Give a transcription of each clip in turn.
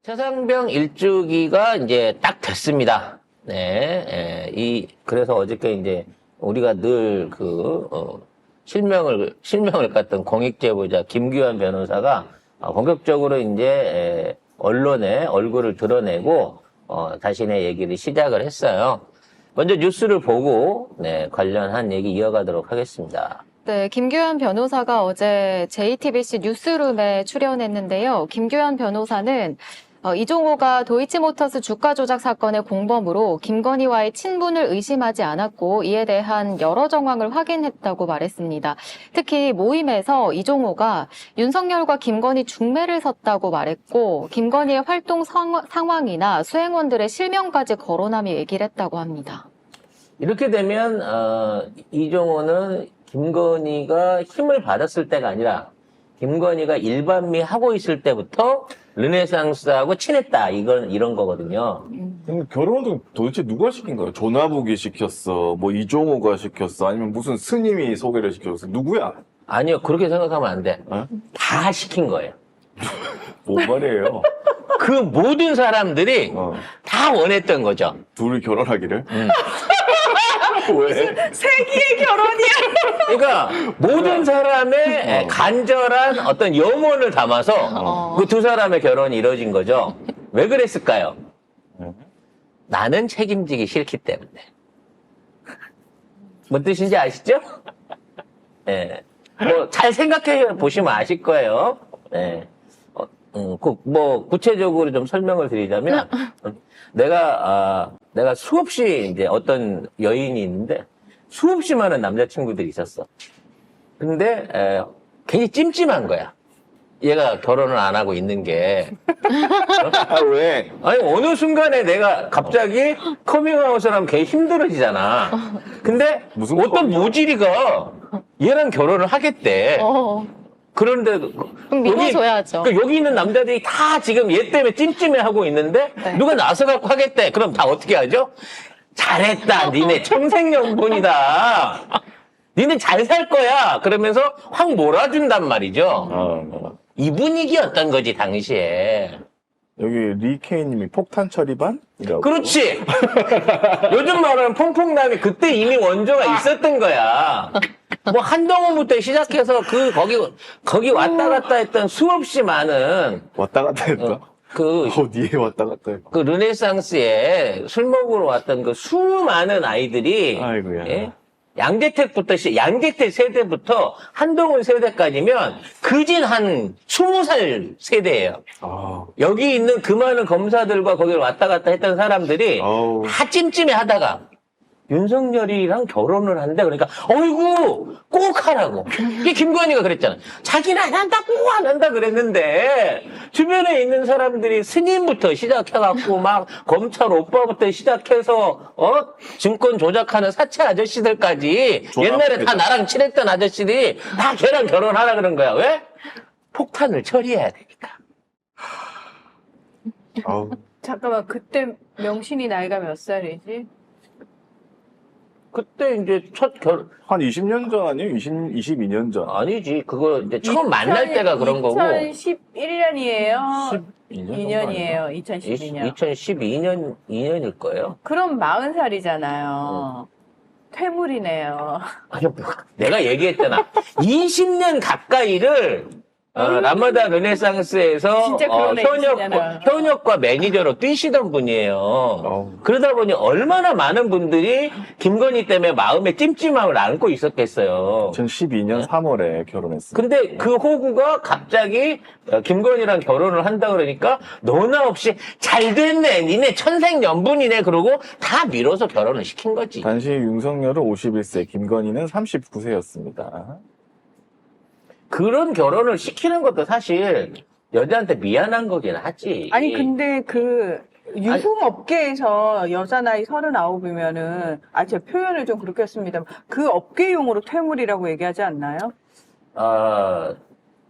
최상병 일주기가 이제 딱 됐습니다. 네, 그래서 어저께 이제 우리가 늘 실명을 깠던 공익제보자 김규환 변호사가 본격적으로 이제 언론에 얼굴을 드러내고 자신의 얘기를 시작을 했어요. 먼저 뉴스를 보고 관련한 얘기 이어가도록 하겠습니다. 네, 김규환 변호사가 어제 JTBC 뉴스룸에 출연했는데요. 김규환 변호사는 이종호가 도이치모터스 주가 조작 사건의 공범으로 김건희와의 친분을 의심하지 않았고 이에 대한 여러 정황을 확인했다고 말했습니다. 특히 모임에서 이종호가 윤석열과 김건희 중매를 섰다고 말했고 김건희의 활동 상황이나 수행원들의 실명까지 거론하며 얘기를 했다고 합니다. 이렇게 되면 이종호는 김건희가 힘을 받았을 때가 아니라 김건희가 일반미 하고 있을 때부터 르네상스하고 친했다. 이런 거거든요. 근데 결혼은 도대체 누가 시킨 거예요? 조나복이 시켰어? 뭐 이종호가 시켰어? 아니면 무슨 스님이 소개를 시켰어? 누구야? 아니요. 그렇게 생각하면 안 돼. 어? 다 시킨 거예요. 뭔 말이에요? 그 모든 사람들이 다 원했던 거죠. 둘이 결혼하기를? 왜? 세기의 결혼이야. 그러니까 모든 사람의 간절한 어떤 염원을 담아서 그 두 사람의 결혼이 이루어진 거죠. 왜 그랬을까요? 나는 책임지기 싫기 때문에. 뭔 뜻인지 아시죠? 예. 뭐 잘 생각해 보시면 아실 거예요. 예. 구체적으로 좀 설명을 드리자면, 내가 수없이 이제 어떤 여인이 있는데, 수없이 많은 남자친구들이 있었어. 근데, 괜히 찜찜한 거야. 얘가 결혼을 안 하고 있는 게. 아, 왜? 아니, 어느 순간에 내가 갑자기 커밍아웃을 하면 걔 힘들어지잖아. 근데 무슨 어떤 모질이가 얘랑 결혼을 하겠대. 그런데 그럼 믿어줘야죠. 여기 있는 남자들이 다 지금 얘 때문에 찜찜해하고 있는데 누가 나서갖고 하겠대. 그럼 다 어떻게 하죠? 잘했다. 니네 청생연분이다. 니네 잘 살 거야. 그러면서 확 몰아준단 말이죠. 이 분위기였던 거지 당시에. 여기 리케이님이 폭탄 처리반이라고. 그렇지. 요즘 말하는 퐁퐁남이 그때 이미 원조가 있었던 거야. 뭐 한동훈부터 시작해서 거기 왔다 갔다 했던 수없이 많은 왔다 갔다 했다? 어디에 왔다 갔다 했다? 그 르네상스에 술 먹으러 왔던 그 수많은 아이들이 아이고야. 양재택 세대부터 한동훈 세대까지면 그진 한 20살 세대예요. 여기 있는 그 많은 검사들과 거기를 왔다 갔다 했던 사람들이 다 찜찜해 하다가 윤석열이랑 결혼을 한다. 그러니까 어이구 꼭 하라고. 이게 김건희가 그랬잖아. 자기는 안 한다 꼭 안 한다 그랬는데 주변에 있는 사람들이 스님부터 시작해갖고 막 검찰 오빠부터 시작해서 증권 조작하는 사채 아저씨들까지 옛날에 다 나랑 친했던 아저씨들이 다 걔랑 결혼하라 그런 거야. 왜? 폭탄을 처리해야 되니까. 잠깐만, 그때 명신이 나이가 몇 살이지? 그때 이제 첫 결혼 한 20년 전 아니에요? 22년 전. 아니지. 그거 이제 처음 만날 때가 그런 거고. 2011년이에요. 12년이에요. 2012년. 2012년일 거예요. 그럼 40살이잖아요. 퇴물이네요. 아니, 내가 얘기했잖아. 20년 가까이를 라마다 르네상스에서 진짜 그런 애기시잖아요. 현역과 매니저로 뛰시던 분이에요. 그러다 보니 얼마나 많은 분들이 김건희 때문에 마음에 찜찜함을 안고 있었겠어요. 2012년 3월에 결혼했어요. 근데 그 호구가 갑자기 김건희랑 결혼을 한다 그러니까 너나 없이 잘 됐네. 니네 천생연분이네. 그러고 다 밀어서 결혼을 시킨 거지. 당시 윤석열은 51세, 김건희는 39세였습니다. 그런 결혼을 시키는 것도 사실 여자한테 미안한 거긴 하지. 아니, 근데 유흥업계에서 여자 나이 39이면은, 제 표현을 좀 그렇게 했습니다. 그 업계용으로 퇴물이라고 얘기하지 않나요?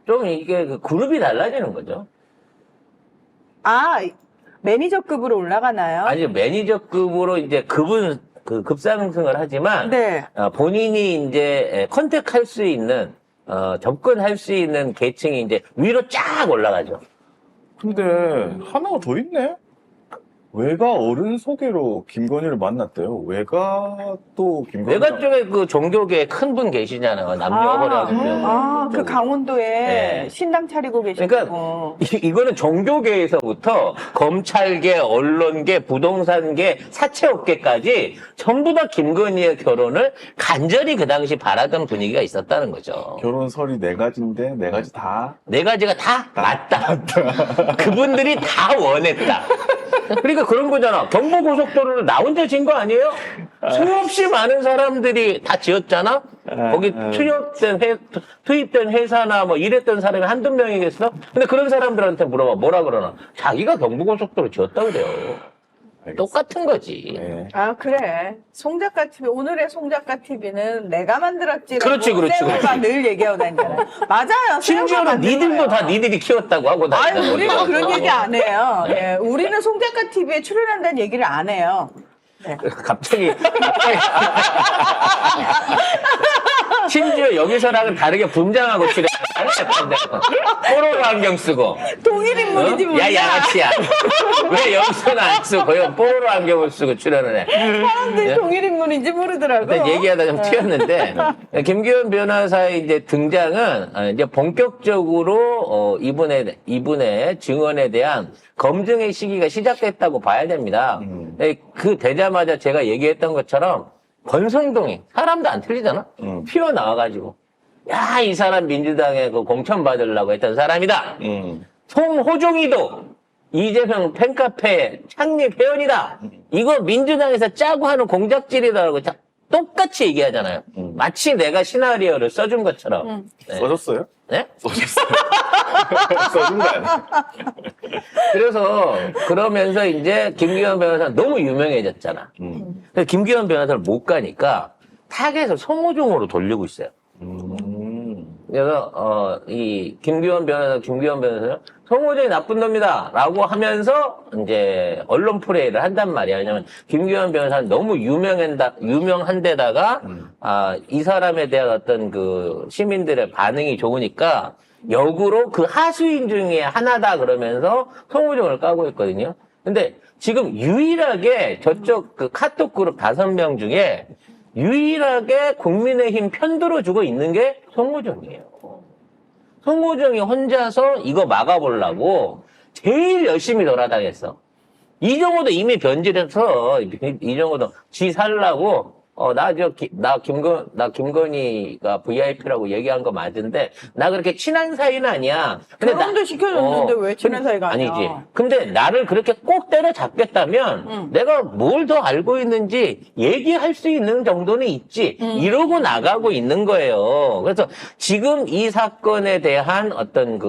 좀 이게 그 그룹이 달라지는 거죠. 매니저급으로 올라가나요? 아니, 매니저급으로 이제 급상승을 하지만, 네. 본인이 이제 컨택할 수 있는, 접근할 수 있는 계층이 이제 위로 쫙 올라가죠. 근데 하나가 더 있네? 외가 어른 소개로 김건희를 만났대요. 외가 또 김건희. 외가 쪽에 그 종교계 큰 분 계시잖아요. 남녀 허락. 그 강원도에 네. 신당 차리고 계시고. 그러니까 이거는 종교계에서부터 검찰계, 언론계, 부동산계, 사채업계까지 전부 다 김건희의 결혼을 간절히 그 당시 바라던 분위기가 있었다는 거죠. 결혼설이 4가지인데 4가지 다. 4가지가 다 맞다. 그분들이 다 원했다. 그러니까 그런 거잖아. 경부고속도로를 나 혼자 진 거 아니에요? 수없이 많은 사람들이 다 지었잖아? 거기 투입된 회사나 뭐 일했던 사람이 한두 명이겠어? 근데 그런 사람들한테 물어봐. 뭐라 그러나? 자기가 경부고속도로 지었다 그래요. 알겠습니다. 똑같은 거지. 네. 그래. 송작가 TV, 오늘의 송작가 TV는 내가 만들었지. 그렇지. 늘 얘기하고 다니잖아요. 맞아요. 심지어는 니들도 다 니들이 키웠다고 하고 다니는 아유, 우리는 거죠. 그런 얘기 안 해요. 예, 우리는 송작가 TV에 출연한다는 얘기를 안 해요. 네. 갑자기 심지어 여기서랑은 다르게 분장하고 출연하는 뽀로로 안경 쓰고 동일 인물이지 뭐. 야 양아치야 왜 여기서는 안 쓰고 거기 뽀로로 안경을 쓰고 출연을 해. 사람들이 예? 동일 인물인지 모르더라고. 일단 얘기하다 좀 튀었는데 김기현 변호사의 이제 등장은 이제 본격적으로 이분의 증언에 대한 검증의 시기가 시작됐다고 봐야 됩니다. 그 되자마자 제가 얘기했던 것처럼 권성동이 사람도 안 틀리잖아. 튀어나와가지고 야 이 사람 민주당에 그 공천 받으려고 했던 사람이다. 송호종이도 이재명 팬카페 창립 회원이다. 이거 민주당에서 짜고 하는 공작질이다라고 똑같이 얘기하잖아요. 마치 내가 시나리오를 써준 것처럼. 네. 써줬어요? 네? 써줬어요. 써준 거 아니야? 그래서 그러면서 이제 김기현 변호사는 너무 유명해졌잖아. 그래서 김기현 변호사를 못 가니까 타겟을 송호종으로 돌리고 있어요. 그래서 이 김기현 변호사는 송호종이 나쁜 놈이다 라고 하면서 이제 언론 플레이를 한단 말이야. 왜냐면 김기현 변호사는 너무 유명한 데다가 이 사람에 대한 어떤 그 시민들의 반응이 좋으니까 역으로 그 하수인 중에 하나다 그러면서 송호종을 까고 있거든요. 근데 지금 유일하게 저쪽 그 카톡 그룹 5명 중에 유일하게 국민의힘 편 들어주고 있는 게 송호종이에요. 송호종이 혼자서 이거 막아보려고 제일 열심히 돌아다녔어. 이정호도 이미 변질해서 이정호도 지 살라고 나 김건희가 VIP라고 얘기한 거 맞은데 나 그렇게 친한 사이는 아니야. 근데 결혼도 시켜줬는데 왜 친한 사이가 아니야? 아니지. 근데 나를 그렇게 꼭 때려잡겠다면 내가 뭘 더 알고 있는지 얘기할 수 있는 정도는 있지. 이러고 나가고 있는 거예요. 그래서 지금 이 사건에 대한 어떤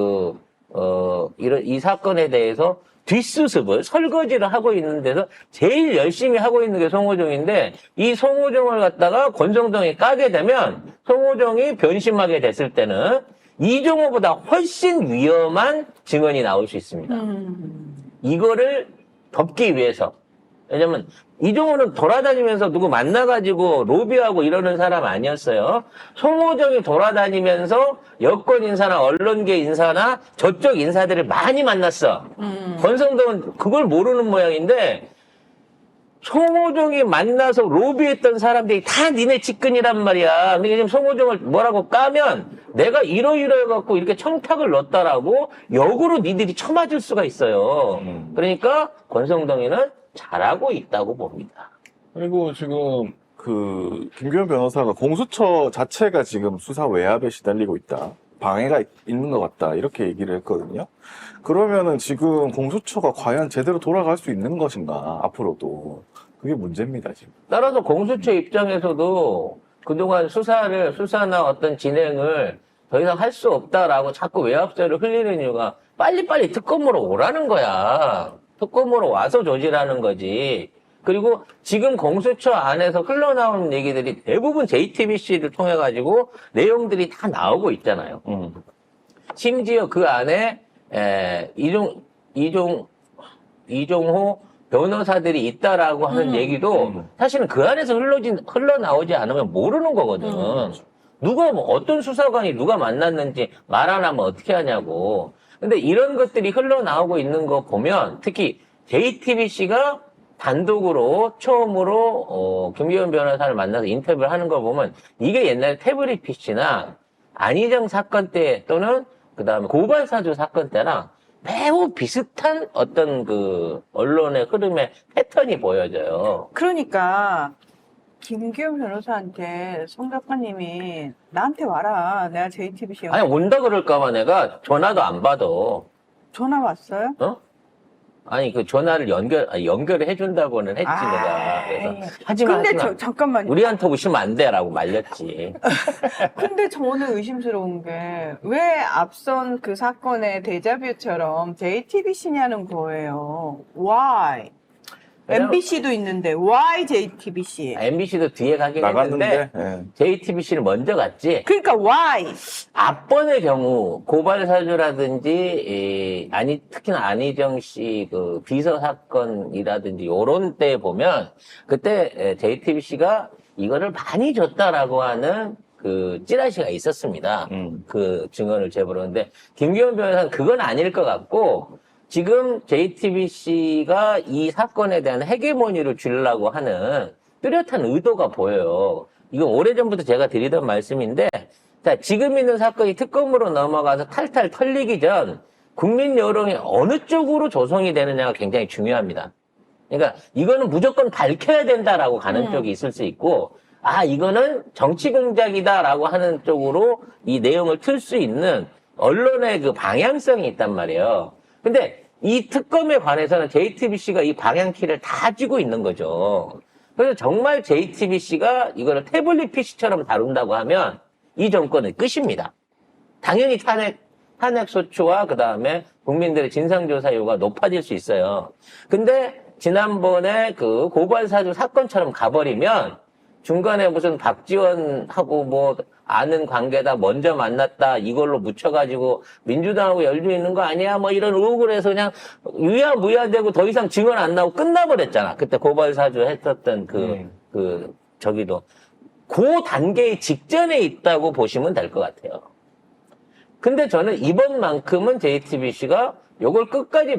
이 사건에 대해서 뒷수습을 설거지를 하고 있는 데서 제일 열심히 하고 있는 게 송호종인데 이 송호종을 갖다가 권성동이 까게 되면 송호종이 변심하게 됐을 때는 이종호보다 훨씬 위험한 증언이 나올 수 있습니다. 이거를 덮기 위해서. 왜냐면 이종호는 돌아다니면서 누구 만나가지고 로비하고 이러는 사람 아니었어요. 송호정이 돌아다니면서 여권 인사나 언론계 인사나 저쪽 인사들을 많이 만났어. 권성동은 그걸 모르는 모양인데 송호정이 만나서 로비했던 사람들이 다 니네 측근이란 말이야. 근데 지금 송호정을 뭐라고 까면 내가 이러이러해갖고 이렇게 청탁을 넣었다라고 역으로 니들이 쳐맞을 수가 있어요. 그러니까 권성동이는 잘하고 있다고 봅니다. 그리고 지금 김기현 변호사가 공수처 자체가 지금 수사 외압에 시달리고 있다. 방해가 있는 것 같다. 이렇게 얘기를 했거든요. 그러면은 지금 공수처가 과연 제대로 돌아갈 수 있는 것인가, 앞으로도. 그게 문제입니다, 지금. 따라서 공수처 입장에서도 그동안 수사나 어떤 진행을 더 이상 할 수 없다라고 자꾸 외압설을 흘리는 이유가 빨리빨리 특검으로 오라는 거야. 특검으로 와서 조지라는 거지. 그리고 지금 공수처 안에서 흘러나오는 얘기들이 대부분 JTBC를 통해가지고 내용들이 다 나오고 있잖아요. 심지어 그 안에 이종호 변호사들이 있다라고 하는 얘기도 사실은 그 안에서 흘러나오지 않으면 모르는 거거든. 누가 어떤 수사관이 누가 만났는지 말 안 하면 어떻게 하냐고. 근데 이런 것들이 흘러나오고 있는 거 보면 특히 JTBC가 단독으로 처음으로 김기현 변호사를 만나서 인터뷰를 하는 걸 보면 이게 옛날에 태블릿 PC나 안희정 사건 때 또는 그다음에 고발사주 사건 때랑 매우 비슷한 어떤 그 언론의 흐름의 패턴이 보여져요. 그러니까 김기현 변호사한테 송 작가님이 나한테 와라. 내가 JTBC 아니 온다 그럴까봐 내가 전화도 안 받아. 전화 왔어요? 어? 아니 그 전화를 연결을 해준다고는 했지 내가. 그래서 하지마. 근데 잠깐만요. 우리한테 오시면 안 돼라고 말렸지. 근데 저는 의심스러운 게 왜 앞선 그 사건의 데자뷰처럼 JTBC냐는 거예요. Why? 왜냐면- MBC도 있는데 Why JTBC? MBC도 뒤에 가긴 나갔는데 했는데 예. JTBC를 먼저 갔지. 그러니까 Why? 앞번의 경우 고발 사주라든지 특히나 안희정 씨 그 비서 사건이라든지 요런 때 보면 그때 JTBC가 이거를 많이 줬다라고 하는 그 찌라시가 있었습니다. 그 증언을 제보하는데 김기현 변호사는 그건 아닐 것 같고 지금 JTBC가 이 사건에 대한 헤게모니를 주려고 하는 뚜렷한 의도가 보여요. 이건 오래전부터 제가 드리던 말씀인데 자, 지금 있는 사건이 특검으로 넘어가서 탈탈 털리기 전 국민 여론이 어느 쪽으로 조성이 되느냐가 굉장히 중요합니다. 그러니까 이거는 무조건 밝혀야 된다라고 가는 쪽이 있을 수 있고 아 이거는 정치 공작이다라고 하는 쪽으로 이 내용을 틀 수 있는 언론의 그 방향성이 있단 말이에요. 근데 이 특검에 관해서는 JTBC가 이 방향키를 다 쥐고 있는 거죠. 그래서 정말 JTBC가 이거를 태블릿 PC처럼 다룬다고 하면 이 정권은 끝입니다. 당연히 탄핵소추와 그 다음에 국민들의 진상조사 요구가 높아질 수 있어요. 근데 지난번에 그 고발사주 사건처럼 가버리면 중간에 무슨 박지원하고 뭐 아는 관계다 먼저 만났다 이걸로 묻혀가지고 민주당하고 연루 있는 거 아니야 뭐 이런 의혹을 해서 그냥 유야무야되고 더 이상 증언 안 나오고 끝나버렸잖아. 그때 고발사주 했었던 저기도 그 단계의 직전에 있다고 보시면 될 것 같아요. 근데 저는 이번만큼은 JTBC가 요걸 끝까지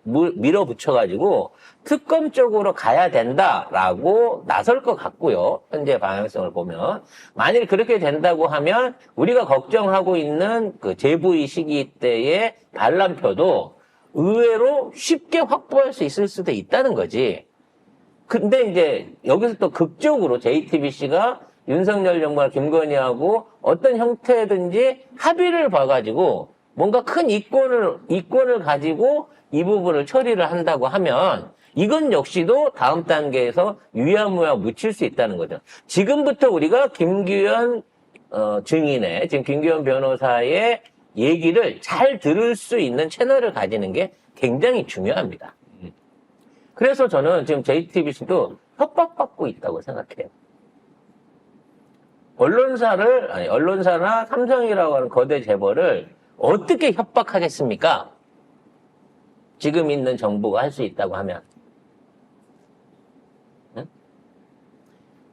밀어붙여가지고 특검 쪽으로 가야 된다라고 나설 것 같고요. 현재 방향성을 보면. 만일 그렇게 된다고 하면 우리가 걱정하고 있는 그 재부의 시기 때의 반란표도 의외로 쉽게 확보할 수 있을 수도 있다는 거지. 근데 이제 여기서 또 극적으로 JTBC가 윤석열 정부와 김건희하고 어떤 형태든지 합의를 봐가지고 뭔가 큰 이권을 가지고 이 부분을 처리를 한다고 하면 이건 역시도 다음 단계에서 유야무야 묻힐 수 있다는 거죠. 지금부터 우리가 김기현 증인의 지금 김기현 변호사의 얘기를 잘 들을 수 있는 채널을 가지는 게 굉장히 중요합니다. 그래서 저는 지금 JTBC도 협박받고 있다고 생각해요. 언론사나 삼성이라고 하는 거대 재벌을 어떻게 협박하겠습니까? 지금 있는 정부가 할 수 있다고 하면. 응?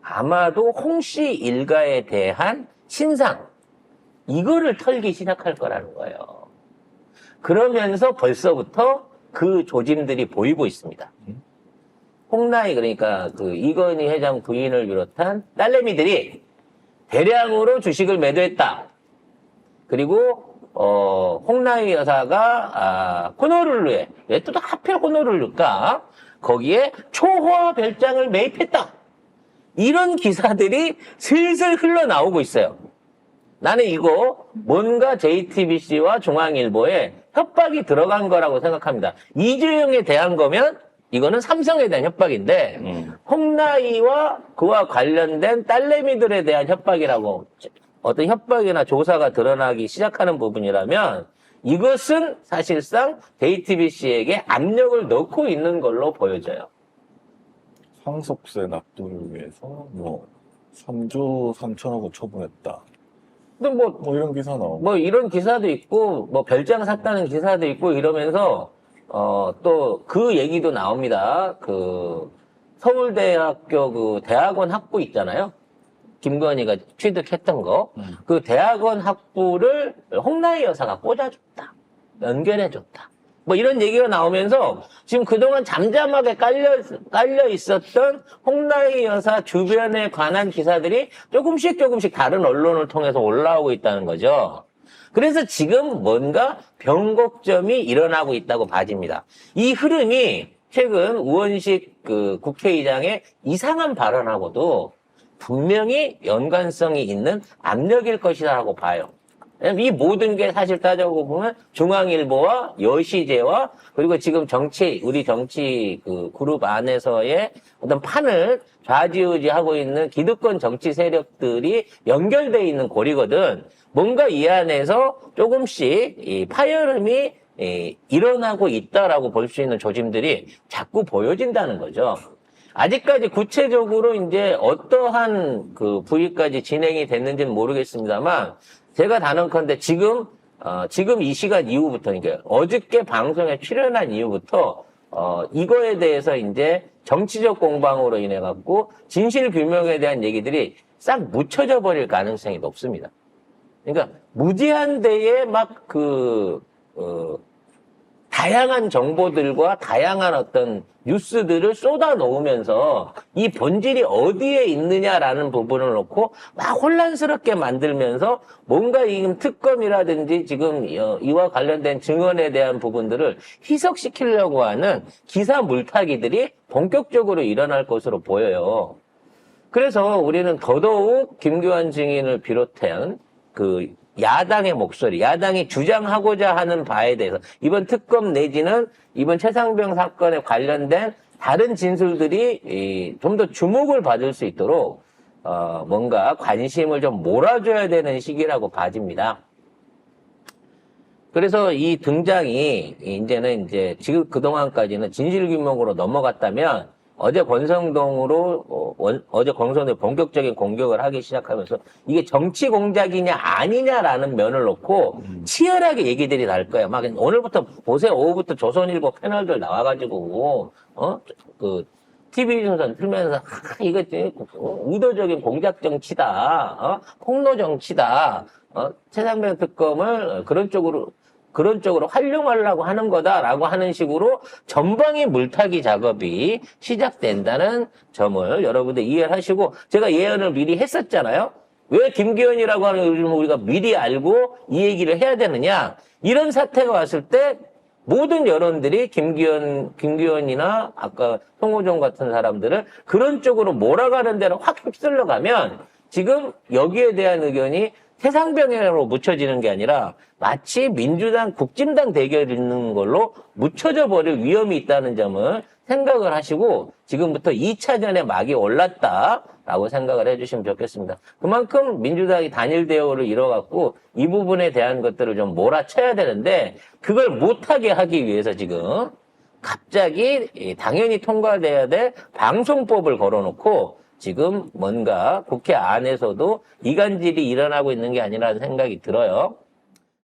아마도 홍씨 일가에 대한 신상, 이거를 털기 시작할 거라는 거예요. 그러면서 벌써부터 그 조짐들이 보이고 있습니다. 홍나희, 그러니까 그 이건희 회장 부인을 비롯한 딸내미들이 대량으로 주식을 매도했다. 그리고 홍나희 여사가 호노룰루에 왜 또 하필 호노룰루일까? 거기에 초호화 별장을 매입했다. 이런 기사들이 슬슬 흘러나오고 있어요. 나는 이거 뭔가 JTBC와 중앙일보에 협박이 들어간 거라고 생각합니다. 이재용에 대한 거면 이거는 삼성에 대한 협박인데 홍나희와 그와 관련된 딸내미들에 대한 협박이라고 어떤 협박이나 조사가 드러나기 시작하는 부분이라면 이것은 사실상 JTBC에게 압력을 넣고 있는 걸로 보여져요. 상속세 납부를 위해서 뭐 3조 3천억을 처분했다. 근데 뭐 이런 기사 나오고. 뭐 이런 기사도 있고 뭐 별장 샀다는 기사도 있고 이러면서 또 그 얘기도 나옵니다. 그 서울대학교 그 대학원 학부 있잖아요. 김건희가 취득했던 거. 그 대학원 학부를 홍나희 여사가 꽂아줬다. 연결해줬다. 뭐 이런 얘기가 나오면서 지금 그동안 잠잠하게 깔려 있었던 홍나희 여사 주변에 관한 기사들이 조금씩 다른 언론을 통해서 올라오고 있다는 거죠. 그래서 지금 뭔가 변곡점이 일어나고 있다고 봐집니다. 이 흐름이 최근 우원식 그 국회의장의 이상한 발언하고도 분명히 연관성이 있는 압력일 것이라고 봐요. 이 모든 게 사실 따져보고 보면 중앙일보와 여시제와 그리고 지금 우리 정치 그 그룹 안에서의 어떤 판을 좌지우지하고 있는 기득권 정치 세력들이 연결되어 있는 고리거든. 뭔가 이 안에서 조금씩 이 파열음이 일어나고 있다라고 볼 수 있는 조짐들이 자꾸 보여진다는 거죠. 아직까지 구체적으로 이제 어떠한 그 부위까지 진행이 됐는지는 모르겠습니다만 제가 단언컨대 지금 이 시간 이후부터, 그러니까 어저께 방송에 출연한 이후부터 이거에 대해서 이제 정치적 공방으로 인해 갖고 진실 규명에 대한 얘기들이 싹 묻혀져 버릴 가능성이 높습니다. 그러니까 무제한 대에 막 다양한 정보들과 다양한 어떤 뉴스들을 쏟아 놓으면서 이 본질이 어디에 있느냐라는 부분을 놓고 막 혼란스럽게 만들면서 뭔가 이 특검이라든지 지금 이와 관련된 증언에 대한 부분들을 희석시키려고 하는 기사 물타기들이 본격적으로 일어날 것으로 보여요. 그래서 우리는 더더욱 김규환 증인을 비롯한 그 야당의 목소리, 야당이 주장하고자 하는 바에 대해서 이번 특검 내지는 이번 최상병 사건에 관련된 다른 진술들이 좀 더 주목을 받을 수 있도록 뭔가 관심을 좀 몰아줘야 되는 시기라고 봐집니다. 그래서 이 등장이 이제는 지금 그동안까지는 진실규명으로 넘어갔다면 어제 권성동으로 본격적인 공격을 하기 시작하면서 이게 정치 공작이냐 아니냐라는 면을 놓고 치열하게 얘기들이 날 거예요. 막 오늘부터 보세요. 오후부터 조선일보 패널들 나와가지고 TV조선 틀면서 이거 의도적인 공작 정치다, 폭로 정치다, 최상병 특검을 그런 쪽으로 활용하려고 하는 거다라고 하는 식으로 전방위 물타기 작업이 시작된다는 점을 여러분들 이해를 하시고, 제가 예언을 미리 했었잖아요. 왜 김기현이라고 하는 요즘 우리가 미리 알고 이 얘기를 해야 되느냐. 이런 사태가 왔을 때 모든 여론들이 김기현이나 아까 송호정 같은 사람들을 그런 쪽으로 몰아가는 데로 확 휩쓸려 가면 지금 여기에 대한 의견이 세상병으로 묻혀지는 게 아니라 마치 민주당, 국진당 대결이 있는 걸로 묻혀져 버릴 위험이 있다는 점을 생각을 하시고 지금부터 2차전에 막이 올랐다라고 생각을 해주시면 좋겠습니다. 그만큼 민주당이 단일 대우를 이뤄갖고 이 부분에 대한 것들을 좀 몰아쳐야 되는데 그걸 못하게 하기 위해서 지금 갑자기 당연히 통과돼야 될 방송법을 걸어놓고 지금 뭔가 국회 안에서도 이간질이 일어나고 있는 게 아니라는 생각이 들어요.